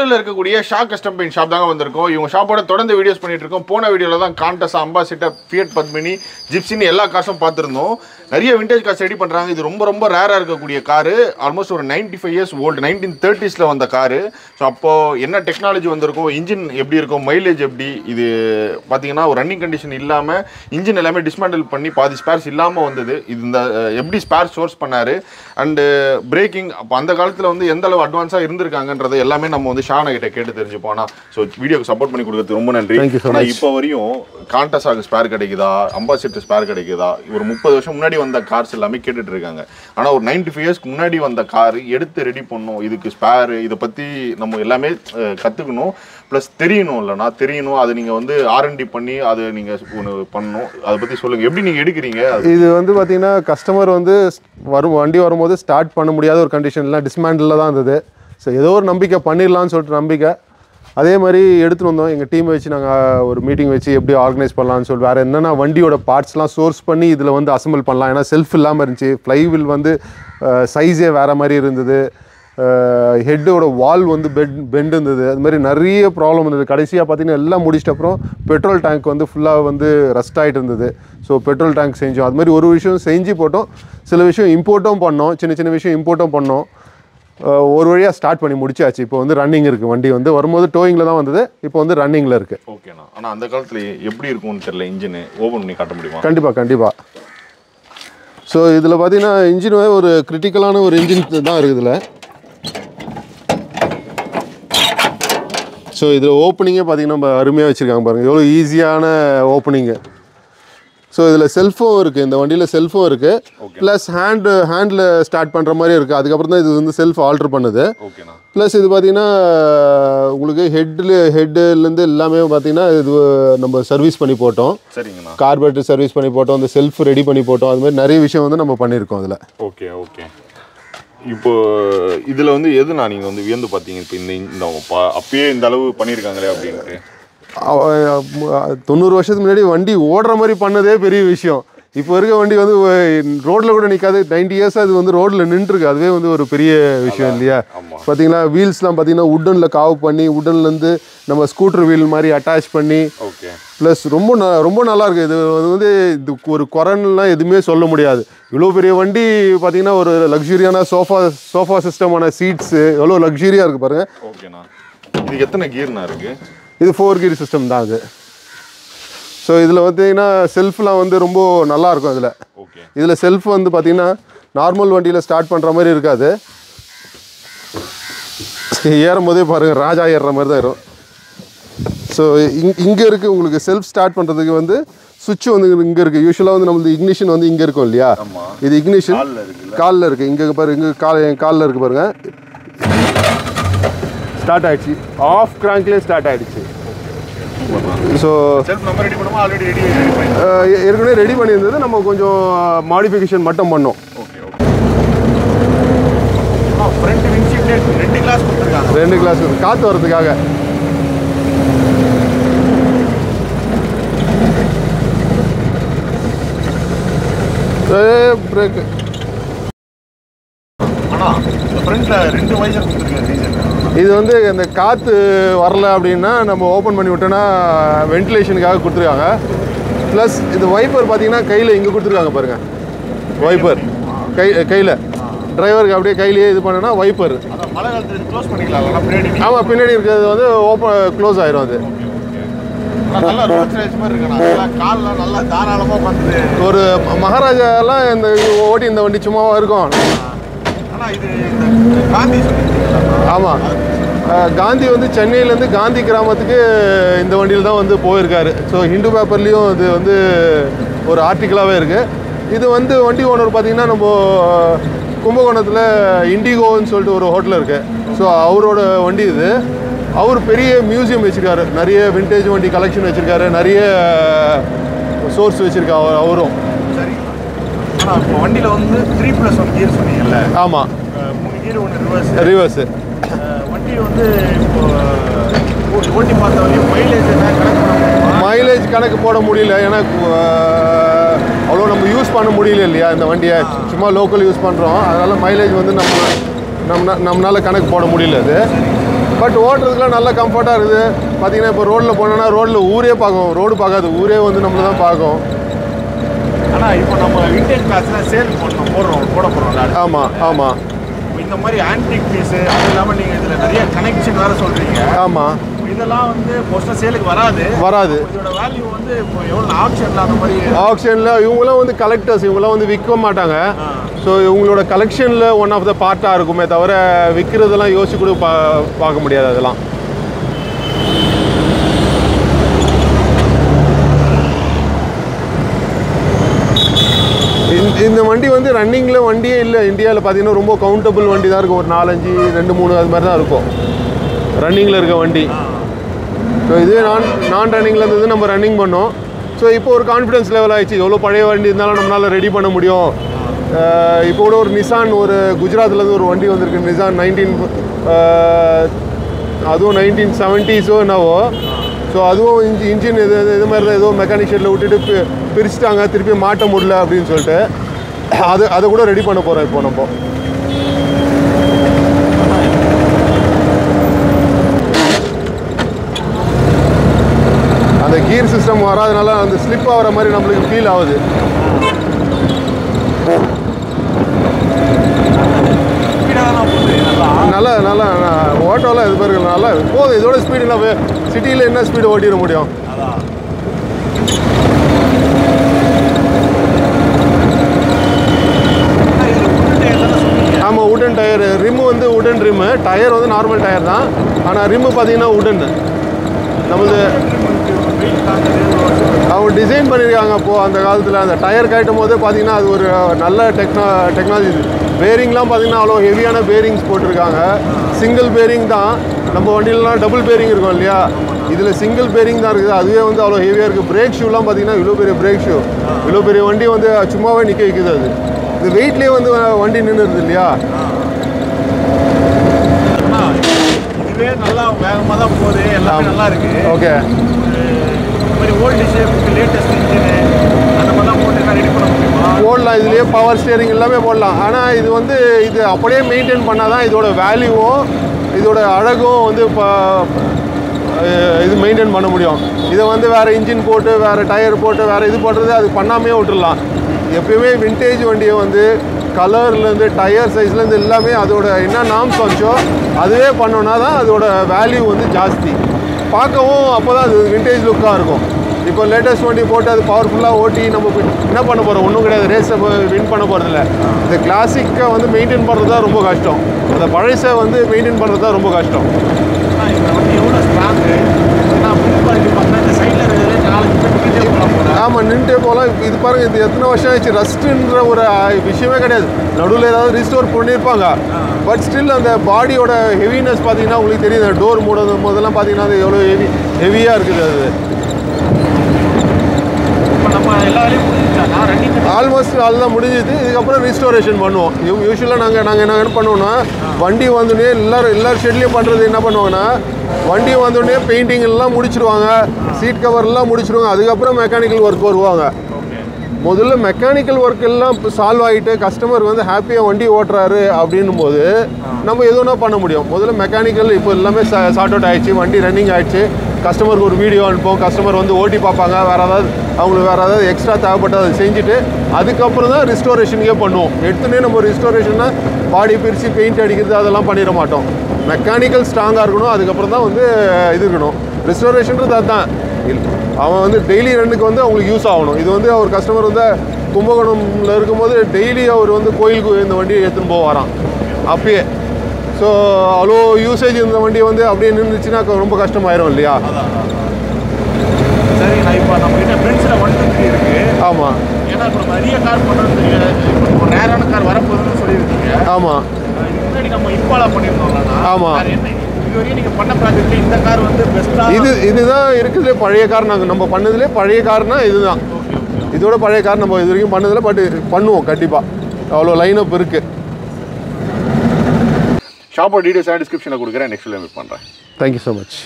வேலூர்ல இருக்கக்கூடிய Shah custom paint shop தாங்க வந்திருக்கோம். இவங்க ஷாப்போட தொடர்ந்து வீடியோஸ் பண்ணிட்டு இருக்கோம். போன வீடியோல தான் காண்டஸ், அம்பாசிடர், ஃபியட் பத்மினி, ஜிப்சின்னு எல்லா கார்ஸும் பார்த்துருந்தோம். நிறைய விண்டேஜ் கார்ஸ் ரெடி பண்ணுறாங்க. இது ரொம்ப ரொம்ப ரேராக இருக்கக்கூடிய காரு. ஆல்மோஸ்ட் ஒரு 95 இயர்ஸ் ஓல்டு, 1930s வந்த காரு. ஸோ அப்போது என்ன டெக்னாலஜி வந்திருக்கும், இன்ஜின் எப்படி இருக்கும், மைலேஜ் எப்படி, இது பார்த்தீங்கன்னா ஒரு ரன்னிங் கண்டிஷன் இல்லாமல் இன்ஜின் எல்லாமே டிஸ்மேண்டில் பண்ணி பாதி ஸ்பேர்ஸ் இல்லாமல் வந்தது. இது இந்த எப்படி ஸ்பேர் சோர்ஸ் பண்ணார் அண்டு பிரேக்கிங் அப்போ அந்த காலத்தில் வந்து எந்த அளவு அட்வான்ஸாக இருந்திருக்காங்கன்றது எல்லாமே நம்ம வந்து ஷானா கிட்ட கேட்டு தெரிஞ்சுப்போனா. ஸோ வீடியோக்கு சப்போர்ட் பண்ணி கொடுக்குறது ரொம்ப நன்றி. ஆனால் இப்போ வரையும் காண்டஸாக ஸ்பேர் கிடைக்குதா, அம்பாசிடர் ஸ்பேர் கிடைக்குதா, ஒரு 30 வருஷம் முன்னாடி வந்த கார்ஸ் எல்லாமே கேட்டுட்டு இருக்காங்க. ஆனால் ஒரு 95 இயர்ஸ்க்கு முன்னாடி வந்த கார் எடுத்து ரெடி பண்ணணும், இதுக்கு ஸ்பேர், இதை பற்றி நம்ம எல்லாமே கற்றுக்கணும், ப்ளஸ் தெரியணும். இல்லைனா தெரியணும், அது நீங்கள் வந்து R&D பண்ணி அதை நீங்கள் ஒன்று பண்ணணும். அதை பற்றி சொல்லுங்கள், எப்படி நீங்கள் எடுக்கிறீங்க? இது வந்து பார்த்தீங்கன்னா கஸ்டமர் வந்து வண்டி வரும்போது ஸ்டார்ட் பண்ண முடியாத ஒரு கண்டிஷன்லாம் டிஸ்மேண்டில் தான் இருந்தது. ஸோ ஏதோ ஒரு நம்பிக்கை பண்ணிடலான்னு சொல்லிட்டு நம்பிக்கை. அதே மாதிரி எடுத்துகிட்டு வந்தோம். எங்கள் டீம் வச்சு நாங்கள் ஒரு மீட்டிங் வச்சு எப்படி ஆர்கனைஸ் பண்ணலான்னு சொல்லிட்டு வேறு என்னென்னா வண்டியோட பார்ட்ஸ்லாம் சோர்ஸ் பண்ணி இதில் வந்து அசம்பிள் பண்ணலாம். ஏன்னா செல்ஃப் இல்லாமல் இருந்துச்சு, ஃப்ளைவில் வந்து சைஸே வேறு மாதிரி இருந்தது, ஹெட்டோட வால் வந்து பெண்ட் இருந்தது, அது மாதிரி நிறைய ப்ராப்ளம் இருந்தது. கடைசியாக பார்த்தீங்கன்னா எல்லாம் முடிச்சிட்ட அப்புறம் பெட்ரோல் டேங்க் வந்து ஃபுல்லாக வந்து ரஸ்ட் ஆகிட்டு இருந்தது. ஸோ பெட்ரோல் டேங்க் செஞ்சோம். அது மாதிரி ஒரு விஷயம் செஞ்சு போட்டோம், சில விஷயம் இம்போர்ட்டும் பண்ணோம், சின்ன சின்ன விஷயம் இம்போர்ட்டும் பண்ணோம். ஒரு வழியாக ஸ்டார்ட் பண்ணி முடிச்சாச்சு. இப்போ வந்து ரன்னிங் இருக்குது. வண்டி வந்து வரும்போது டோயிங்கில் தான் வந்தது, இப்போ வந்து ரன்னிங்கில் இருக்குது. ஓகேண்ணா. ஆனால் அந்த காலத்தில் எப்படி இருக்கும்னு தெரியல, இன்ஜின் ஓப்பன் பண்ணி காட்ட முடியுமா? கண்டிப்பாக. ஸோ இதில் பார்த்தீங்கன்னா இன்ஜின் ஒரு கிரிட்டிக்கலான ஒரு இன்ஜின் தான் இருக்குது இதில். ஸோ இதில் ஓப்பனிங்கே பார்த்தீங்கன்னா நம்ம அருமையாக வச்சுருக்காங்க பாருங்கள், எவ்வளோ ஈஸியான ஓப்பனிங்கு. ஸோ இதில் செல்ஃபும் இருக்குது, இந்த வண்டியில் செல்ஃபும் இருக்குது, ப்ளஸ் ஹேண்டில் ஸ்டார்ட் பண்ணுற மாதிரி இருக்குது. அதுக்கப்புறம் தான் இது வந்து செல்ஃப் ஆல்ட்ரு பண்ணுது. ப்ளஸ் இது பார்த்தீங்கன்னா உங்களுக்கு ஹெட்டுலேருந்து எல்லாமே பார்த்தீங்கன்னா இது நம்ம சர்வீஸ் பண்ணி போட்டோம். சரிங்கண்ணா. கார்பரேட்டர் சர்வீஸ் பண்ணி போட்டோம், அந்த செல்ஃப் ரெடி பண்ணி போட்டோம். அது மாதிரி நிறைய விஷயம் வந்து நம்ம பண்ணியிருக்கோம் அதில். ஓகே. இப்போ இதில் வந்து எதுனா நீங்கள் வந்து வியந்து பார்த்தீங்க, இப்போ இந்த அப்பயே இந்த அளவு பண்ணியிருக்காங்களே அப்படின்ட்டு? 90 வருஷத்துக்கு முன்னாடி வண்டி ஓடுற மாதிரி பண்ணதே பெரிய விஷயம். இப்போ இருக்க வண்டி வந்து ரோட்டில் கூட நிற்காது. 90 இயர்ஸாக அது வந்து ரோட்டில் நின்றுருக்கு. அதுவே வந்து ஒரு பெரிய விஷயம் இல்லையா? பார்த்தீங்கன்னா வீல்ஸ்லாம் பார்த்தீங்கன்னா உட்டனில் காவு பண்ணி, உட்டன்லேருந்து நம்ம ஸ்கூட்டர் வீல் மாதிரி அட்டாச் பண்ணி, ப்ளஸ் ரொம்ப நல்லா இருக்குது. இது வந்து இது ஒரு குறைலாம் எதுவுமே சொல்ல முடியாது. இவ்வளோ பெரிய வண்டி பார்த்தீங்கன்னா ஒரு லக்ஸுரியான சோஃபா சிஸ்டமான சீட்ஸு எவ்வளோ லக்ஸுரியாக இருக்குது பாருங்கள். ஓகேண்ணா. இதுக்கு எத்தனை கியர்னா இருக்குது? இது 4 கியர் சிஸ்டம் தான் அது. ஸோ இதில் பார்த்தீங்கன்னா செல்ஃப்லாம் வந்து ரொம்ப நல்லாயிருக்கும். இதில் செல்ஃப் வந்து பார்த்தீங்கன்னா நார்மல் வண்டியில் ஸ்டார்ட் பண்ணுற மாதிரி இருக்காது. ஏறும் போதே பாருங்கள், ராஜா ஏறுற மாதிரி தான் இருக்கும். ஸோ இங்கே இருக்குது உங்களுக்கு செல்ஃப் ஸ்டார்ட் பண்ணுறதுக்கு வந்து சுவிட்ச் வந்து இங்கே இருக்குது. யூஸ்வலாக வந்து நம்மளுக்கு இக்னிஷன் வந்து இங்கே இருக்கும் இல்லையா? இது இக்னிஷன் காலில் இருக்குது. இங்கே பாருங்க, என் காலில் இருக்குது பாருங்கள், ஸ்டார்ட் ஆகிடுச்சு. ஆஃப் கிராங்க்லேயே ஸ்டார்ட் ஆகிடுச்சு. ஸோ ஏற்கனவே ரெடி பண்ணியிருந்தது, நம்ம கொஞ்சம் மாடிஃபிகேஷன் மட்டும் பண்ணோம். ரெண்டு கிளாஸ் காற்று வர்றதுக்காக. பிரேக்கு இது வந்து இந்த காற்று வரல அப்படின்னா நம்ம ஓப்பன் பண்ணி விட்டோன்னா வென்டிலேஷனுக்காக கொடுத்துருக்காங்க. ப்ளஸ் இது வைப்பர் பார்த்தீங்கன்னா கையில் இங்கே கொடுத்துருக்காங்க பாருங்கள், வைப்பர் கையில் டிரைவருக்கு அப்படியே கையிலேயே இது பண்ணனா வைப்பர். ஆமாம், பின்னாடி இருக்கிறது வந்து ஓப்பன் க்ளோஸ் ஆயிரும். அது ஒரு மகாராஜாலாம் இந்த ஓட்டி இந்த வண்டி சும்மாவாக இருக்கும். ஆமாம், காந்தி வந்து சென்னையிலேருந்து காந்தி கிராமத்துக்கு இந்த வண்டியில் தான் வந்து போயிருக்காரு. ஸோ ஹிந்து பேப்பர்லேயும் இது வந்து ஒரு ஆர்டிக்கலாகவே இருக்குது. இது வந்து வண்டி ஓனர் பார்த்திங்கன்னா நம்ம கும்பகோணத்தில் இண்டிகோன்னு சொல்லிட்டு ஒரு ஹோட்டல் இருக்குது. ஸோ அவரோட வண்டி இது. அவர் பெரிய மியூசியம் வச்சுருக்காரு, நிறைய விண்டேஜ் வண்டி கலெக்ஷன் வச்சுருக்காரு, நிறைய சோர்ஸ் வச்சுருக்காரு அவரும். சரி, வண்டியில் வந்து 3+1 கியர் சொன்னீங்கல்ல? ஆமாம், 3 கியர், 1 ரிவர்ஸு. வண்டி வந்து இப்போ ஓட்டி பார்த்த வரையும் மைலேஜ் கணக்கு போட முடியல. ஏன்னா அவ்வளோ நம்ம யூஸ் பண்ண முடியல இல்லையா இந்த வண்டியை, சும்மா லோக்கல் யூஸ் பண்ணுறோம். அதனால் மைலேஜ் வந்து நம்மளால் கணக்கு போட முடியல. அது பட் ஓட்டுறதுக்குலாம் நல்லா கம்ஃபர்ட்டாக இருக்குது. பார்த்தீங்கன்னா இப்போ ரோட்டில் போனோன்னா ரோட்டில் ஊரே பார்க்கும், ரோடு பார்க்காது, ஊரே வந்து நம்மளை தான் பார்க்கும். ஆனால் இப்போ நம்ம விண்டேஜ் கிளாஸ்லாம் சேல் போட போகிறோம். ஆமாம் ஆமாம். இந்த மாதிரி ஆன்டிக் பீஸு அது இல்லாமல் நீங்கள் இதில் நிறைய கனெக்ஷன் வேறு சொல்கிறீங்க. ஆமாம். இதெல்லாம் வந்து மோஸ்ட்டாக சேலுக்கு வராது. இதோட வேல்யூ வந்து இப்போ எவ்வளோ ஆக்ஷனில் அந்த மாதிரி ஆக்ஷனில் இவங்களாம் வந்து கலெக்டர்ஸ், இவங்களாம் வந்து விற்க மாட்டாங்க. ஸோ இவங்களோட கலெக்ஷனில் ஒன் ஆஃப் த பார்ட்டாக இருக்குமே தவிர விற்கிறதெல்லாம் யோசிச்சு கூட பார்க்க முடியாது. அதெல்லாம் இந்த வண்டி வந்து ரன்னிங்கில் வண்டியே இல்லை இந்தியாவில். பார்த்தீங்கன்னா ரொம்ப கவுண்டபிள் வண்டி தான் இருக்கும். ஒரு 4, 5, 2, 3 அது மாதிரி தான் இருக்கும் ரன்னிங்கில் இருக்க வண்டி. ஸோ இதுவே நான் ரன்னிங்கில் இருந்தது நம்ம ரன்னிங் பண்ணோம். ஸோ இப்போ ஒரு கான்ஃபிடன்ஸ் லெவல் ஆகிடுச்சு. எவ்வளோ பழைய வண்டி இருந்தாலும் நம்மளால் ரெடி பண்ண முடியும். இப்போ கூட ஒரு நிசான், ஒரு குஜராத்லேருந்து ஒரு வண்டி வந்திருக்கு, நிசான் 19 அதுவும் 1970s என்னவோ. ஸோ அதுவும் இன்ஜின் இது மாதிரி தான் ஏதோ மெக்கானிக் ஷெட்டில் விட்டுட்டு பிரிச்சுட்டாங்க, திருப்பி மாட்ட முடியல அப்படின்னு சொல்லிட்டு அதை கூட ரெடி பண்ண போகிறோம் இப்போ நம்ம. அந்த கீர் சிஸ்டம் வராதனால அந்த ஸ்லிப் ஆகிற மாதிரி நம்மளுக்கு ஃபீல் ஆகுது. நல்லா நல்லா ஓட்டோலாம் இது மாதிரி நல்லா போதும். இதோட ஸ்பீடு இல்லை, சிட்டியில் என்ன ஸ்பீடு ஓட்டிட முடியும். ஆமாம், உடன் டயர். ரிம்மு வந்து உடன் ரிம்மு, டயர் வந்து நார்மல் டயர் தான். ஆனால் ரிம்மு பார்த்தீங்கன்னா உடன். நம்மளது அவங்க டிசைன் பண்ணியிருக்காங்க. அப்போது அந்த காலத்தில் அந்த டயர் கட்டும் போதே பார்த்தீங்கன்னா அது ஒரு நல்ல டெக்னாலஜி. பேரிங்லாம் பார்த்தீங்கன்னா அவ்வளோ ஹெவியான பேரிங்ஸ் போட்டிருக்காங்க. சிங்கிள் பேரிங் தான். நம்ம வண்டியிலலாம் டபுள் பேரிங் இருக்கும் இல்லையா, இதில் சிங்கிள் பேரிங் தான் இருக்குது. அதுவே வந்து அவ்வளோ ஹெவியாக இருக்குது. பிரேக் ஷூலாம் பார்த்தீங்கன்னா இவ்வளோ பெரிய பிரேக் ஷூ, இவ்வளோ பெரிய வண்டி வந்து சும்மாவே நிற்க வைக்குது. அது இந்த வெயிட்லேயே வந்து வண்டி நின்றுடுது இல்லையா. இதுவே நல்லா வேகமாக தான் போகுது, எல்லாமே நல்லா இருக்குது. ஓகே, இந்த மாதிரி ஓல்டு ஷேப்புக்கு லேட்டஸ்ட் இன்ஜினு அந்த மாதிரிலாம் போட்டு ரெடி பண்ண முடியுமா? போடலாம். இதுலேயே பவர் ஸ்டியரிங் எல்லாமே போடலாம். ஆனால் இது வந்து இது அப்படியே மெயின்டைன் பண்ணால் தான் இதோட வேல்யூவும் இதோட அழகும் வந்து இப்போ இது மெயின்டைன் பண்ண முடியும். இதை வந்து வேறு இன்ஜின் போட்டு வேறு டயர் போட்டு வேறு இது போடுறது அது பண்ணாமே விட்டுடலாம். எப்பயுமே விண்டேஜ் வண்டியை வந்து கலர்லேருந்து டயர் சைஸ்லேருந்து எல்லாமே அதோட என்ன நாம்ஸ் வச்சோ அதுவே பண்ணோன்னா தான் அதோட வேல்யூ வந்து ஜாஸ்தி. பார்க்கவும் அப்போ தான் அது விண்டேஜ் லுக்காக இருக்கும். இப்போ லேட்டஸ்ட் வண்டி போட்டு அது பவர்ஃபுல்லாக ஓட்டி நம்ம என்ன பண்ண போகிறோம்? ஒன்றும் கிடையாது, ரேஸை வின் பண்ண போகிறதில்ல. இந்த கிளாசிக்கை வந்து மெயின்டைன் பண்ணுறது தான் ரொம்ப கஷ்டம். அந்த பழசை வந்து மெயின்டைன் பண்ணுறது தான் ரொம்ப கஷ்டம். எவ்வளோ ஸ்ட்ராங்கு இந்த சைடில் ஆமாம், நின்றுட்டே போகலாம். இது பாருங்கள், இது எத்தனை வருஷம் ஆயிடுச்சு. ரஸ்ட்டுன்ற ஒரு விஷயமே கிடையாது. நடுவில் ஏதாவது ரீஸ்டோர் பண்ணியிருப்பாங்க. பட் ஸ்டில் அந்த பாடியோட ஹெவினஸ் பார்த்தீங்கன்னா உங்களுக்கு தெரியுது. டோர் மூடும் போதெல்லாம் பார்த்தீங்கன்னா அது எவ்வளோ ஹெவியாக இருக்குது. அது ஆல்மோஸ்ட் அதெல்லாம் முடிஞ்சுது. இதுக்கப்புறம் ரீஸ்டோரேஷன் பண்ணுவோம். யூஸ்வலாக நாங்கள் என்ன பண்ணுவோம்னா, வண்டி வந்தோடனே எல்லார் ஷெட்லேயும் பண்ணுறது என்ன பண்ணுவோன்னா, வண்டி வந்தோடனே பெயிண்டிங் எல்லாம் முடிச்சிருவாங்க, சீட் கவர்லாம் முடிச்சிருவாங்க. அதுக்கப்புறம் மெக்கானிக்கல் ஒர்க் வருவாங்க. முதல்ல மெக்கானிக்கல் ஒர்க் எல்லாம் சால்வ் ஆகிட்டு கஸ்டமர் வந்து ஹாப்பியாக வண்டி ஓட்டுறாரு அப்படின்னும் போது நம்ம எதுனா பண்ண முடியும். முதல்ல மெக்கானிக்கல் இப்போ எல்லாமே சார்ட் அவுட் ஆகிடுச்சு, வண்டி ரன்னிங் ஆகிடுச்சு. கஸ்டமருக்கு ஒரு வீடியோ அனுப்போம், கஸ்டமர் வந்து ஓட்டி பார்ப்பாங்க. அவங்களுக்கு வேறு ஏதாவது எக்ஸ்ட்ரா தேவைப்பட்டது அதை செஞ்சுட்டு அதுக்கப்புறம் தான் ரிஸ்டோரேஷனுக்கே பண்ணுவோம். எடுத்துனே நம்ம ரிஸ்டோரேஷன்னா பாடி பிரித்து பெயிண்ட் அடிக்கிறது அதெல்லாம் பண்ணிட மாட்டோம். மெக்கானிக்கல் ஸ்ட்ராங்காக இருக்கணும், அதுக்கப்புறம் தான் வந்து இது இருக்கணும். ரிஸ்டோரேஷன்றது அதுதான். அவன் வந்து டெய்லி ரன்னுக்கு வந்து அவங்களுக்கு யூஸ் ஆகணும். இது வந்து அவர் கஸ்டமர் வந்து கும்பகோணம்ல இருக்கும்போது டெய்லி அவர் வந்து கோயிலுக்கு இந்த வண்டியை எடுத்துன்னு போவாராம் அப்பயே. ஸோ அவ்வளோ யூசேஜ் இந்த வண்டி வந்து அப்படியே நின்றுச்சுன்னா ரொம்ப கஷ்டமாயிரும் இல்லையா. சரி, நான் இப்போ நம்மகிட்ட ஃப்ரெண்ட்ஸில் 123 இருக்குது. ஆமாம், ஏன்னா இப்போ நிறைய கார் பண்ணுறது இப்போ ரேரான கார் வரப்போகுதுன்னு சொல்லியிருக்கீங்க. ஆமாம், இதுக்கு முன்னாடி நம்ம இம்பாலா பண்ணியிருந்தோம்லண்ணா. ஆமாம், இதுவரையும் நீங்கள் பண்ண ப்ராஜெக்ட் இந்த கார் வந்து பெஸ்ட்டாக இதுதான் இருக்குதுலே பழைய கார். நம்ம பண்ணதுலேயே பழைய கார்னா இதுதான். இதோட பழைய கார் நம்ம இது வரைக்கும் பண்ணதில்லை. பட் பண்ணுவோம் கண்டிப்பாக. அவ்வளோ லைனப் இருக்குது. ஷாப்போட டீடைல்ஸ் டிஸ்கிரிப்ஷனில் கொடுக்குறேன். நெக்ஸ்ட் டைம் மீட் பண்ணுறேன். Thank you so much.